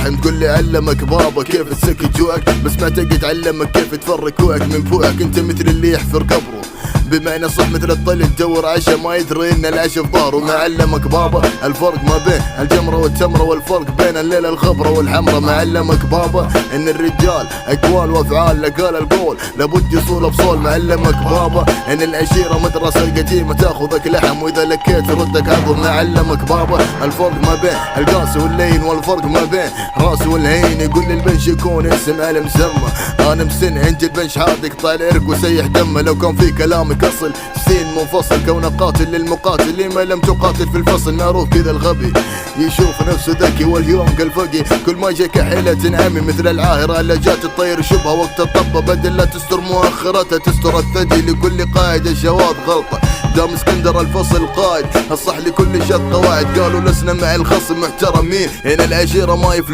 فاهم تقول لي علمك بابا كيف تسكت جوعك، بس ما تقد علمك كيف تفرق كوعك من فوقك. انت مثل اللي يحفر قبره، بمعنى صح مثل الطل تدور عشا ما يدري ان العشا في ظهره. ما علمك بابا الفرق ما بين الجمرة والتمرة، والفرق بين الليلة الخضرة والحمرة. ما علمك بابا ان الرجال اقوال وافعال، لقال القول لابد يصول بصول. ما علمك بابا ان العشيرة مدرسة القديمة تاخذك لحم واذا لكيت ردك عظم. ما علمك بابا الفرق ما بين القاسي واللين، والفرق ما بين راسي والهين. يقول لي البنش يكون اسم على مسمى، انا مسن انت البنش حاط يقطع العرق وسيح دمه. لو كان في كلامك اصل سين منفصل، كونه قاتل للمقاتل اللي ما لم تقاتل في الفصل. معروف كذا الغبي يشوف نفسه ذكي واليوم قلفقي، كل ما جاك حيلة تنعمي مثل العاهرة اللي جات الطير شبهه وقت الطبة. بدل لا تستر مؤخرتها تستر الثدي، لكل قائد الجواب غلطة. دام اسكندر الفصل قائد الصح لكل شط قواعد، قالوا لسنا مع الخصم محترمين. هنا العشيرة ما يفلو